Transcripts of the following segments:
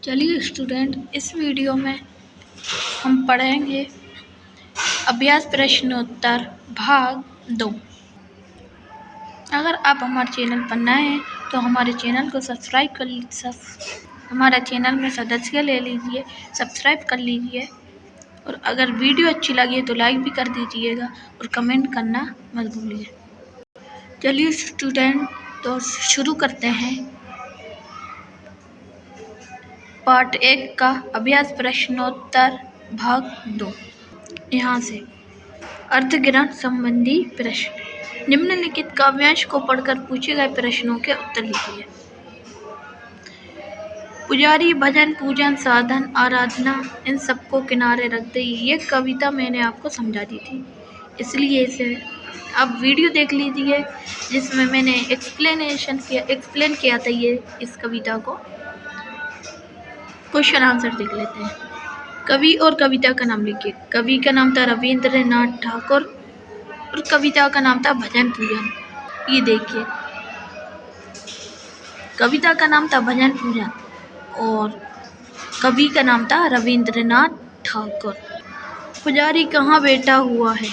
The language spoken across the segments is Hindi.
चलिए स्टूडेंट, इस वीडियो में हम पढ़ेंगे अभ्यास प्रश्नोत्तर भाग 2। अगर आप हमारे चैनल पर नए हैं तो हमारे चैनल को सब्सक्राइब कर हमारे चैनल में सदस्य ले लीजिए, सब्सक्राइब कर लीजिए। और अगर वीडियो अच्छी लगी तो लाइक भी कर दीजिएगा और कमेंट करना मत भूलिए। चलिए स्टूडेंट, तो शुरू करते हैं पार्ट 1 का अभ्यास प्रश्नोत्तर भाग 2। यहाँ से अर्धग्रहण संबंधी प्रश्न। निम्नलिखित काव्यांश को पढ़कर पूछे गए प्रश्नों के उत्तर लिखिए। पुजारी, भजन, पूजन, साधन, आराधना, इन सबको किनारे रख दे। ये कविता मैंने आपको समझा दी थी, इसलिए इसे आप वीडियो देख लीजिए जिसमें मैंने एक्सप्लेन किया था ये इस कविता को। क्वेश्चन आंसर देख लेते हैं। कवि और कविता का नाम लिखिए। कवि का नाम था रविंद्रनाथ ठाकुर और कविता का नाम था भजन पूजन। ये देखिए, कविता का नाम था भजन पूजन और कवि का नाम था रविंद्रनाथ ठाकुर। पुजारी कहाँ बैठा हुआ है?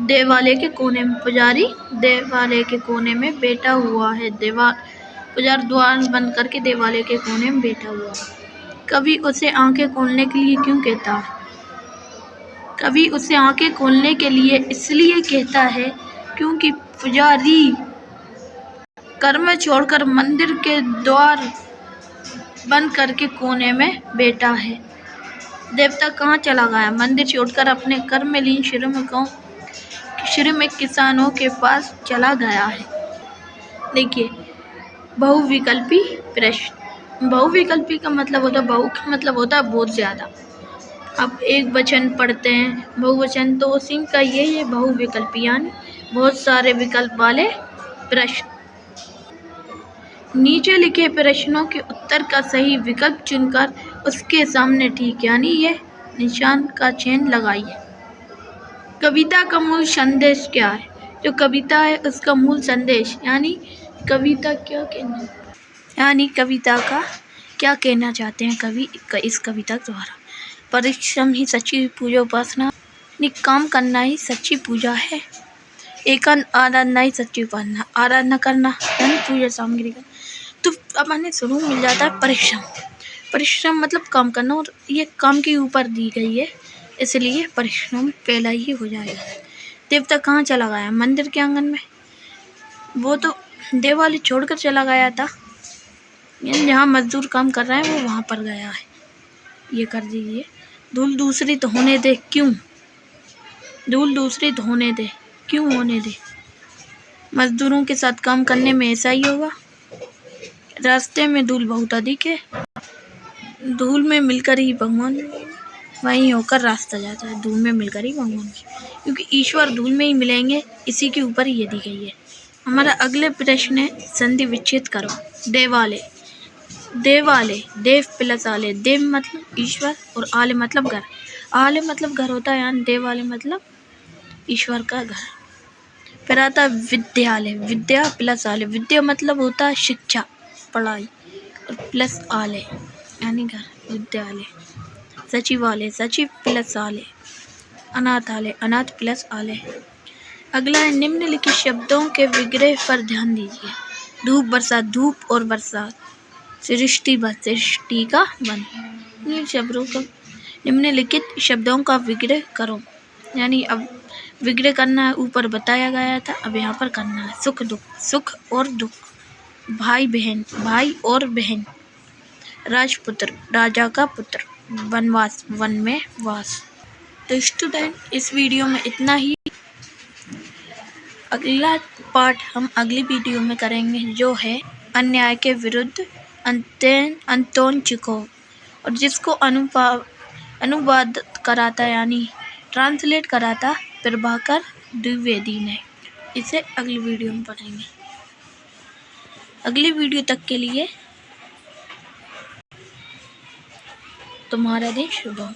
देवालय के कोने में। पुजारी देवालय के कोने में बैठा हुआ है। पुजारी द्वार बंद करके देवालय के कोने में बैठा हुआ है। कवि उसे आंखें खोलने के लिए क्यों कहता है? कवि उसे आंखें खोलने के लिए इसलिए कहता है क्योंकि पुजारी कर्म छोड़कर मंदिर के द्वार बंद करके कोने में बैठा है। देवता कहाँ चला गया? मंदिर छोड़कर अपने कर्म में लीन श्रमिक किसानों के पास चला गया है। देखिए, बहुविकल्पी प्रश्न। बहुविकल्पी का मतलब होता है, बहु का मतलब होता है बहुत ज़्यादा। अब एक वचन पढ़ते हैं, बहुवचन, तो उसी का ये बहुविकल्पी यानी बहुत सारे विकल्प वाले प्रश्न। नीचे लिखे प्रश्नों के उत्तर का सही विकल्प चुनकर उसके सामने ठीक यानी ये निशान का चिन्ह लगाइए। कविता का मूल संदेश क्या है? जो कविता है उसका मूल संदेश यानी कविता क्या कविता का क्या कहना चाहते हैं कवि इस कविता द्वारा? परिश्रम ही सच्ची पूजा उपासना, काम करना ही सच्ची पूजा है। एकांत आराधना ही सच्ची उपासना, आराधना करना यानी पूजा सामग्री का। तो अब हमें शुरू मिल जाता है परिश्रम। परिश्रम मतलब काम करना और ये काम के ऊपर दी गई है, इसलिए परिश्रम पहला ही हो जाएगा। देवता कहाँ चला गया? मंदिर के आंगन में। वो तो देवालय छोड़कर चला गया था, यानी जहाँ मजदूर काम कर रहे हैं वो वहाँ पर गया है। ये कर दीजिए। धूल दूसरी तो होने दे। क्यों? धूल दूसरी तो होने दे। क्यों होने दे? मजदूरों के साथ काम करने में ऐसा ही होगा। रास्ते में धूल बहुत अधिक है। धूल में मिलकर ही भगवान वहीं होकर रास्ता जाता है। धूल में मिलकर ही भगवान, क्योंकि ईश्वर धूल में ही मिलेंगे, इसी के ऊपर ये दी गई है। हमारा अगले प्रश्न है संधि विच्छेद करो। देवालय, देवालय, देव प्लस आलय। देव मतलब ईश्वर और आलय मतलब घर। आलय मतलब घर होता है, यानी देवालय मतलब ईश्वर का घर। फिर आता है विद्यालय। विद्या प्लस आलय। विद्या मतलब होता है शिक्षा, पढ़ाई, और प्लस आलय यानी घर, विद्यालय। सचिवालय, सचिव प्लस आलय। अनाथालय, अनाथ प्लस आलय। अगला है निम्नलिखित शब्दों के विग्रह पर ध्यान दीजिए। धूप, बरसात, धूप और बरसात। सृष्टि, वन, सृष्टि का वन। निम्नलिखित शब्दों का विग्रह करो, यानी अब विग्रह करना है। ऊपर बताया गया था, अब यहाँ पर करना है। सुख दुख, सुख और दुख। भाई बहन, भाई और बहन। राजपुत्र, राजा का पुत्र। वनवास, वन में वास। तो स्टूडेंट, इस वीडियो में इतना ही। अगला पार्ट हम अगली वीडियो में करेंगे, जो है अन्याय के विरुद्ध अंतोन चेखोव, और जिसको अनुवाद कराता यानी ट्रांसलेट कराता प्रभाकर द्विवेदी ने। इसे अगली वीडियो में पढ़ेंगे। अगली वीडियो तक के लिए तुम्हारा दिन शुभ हो।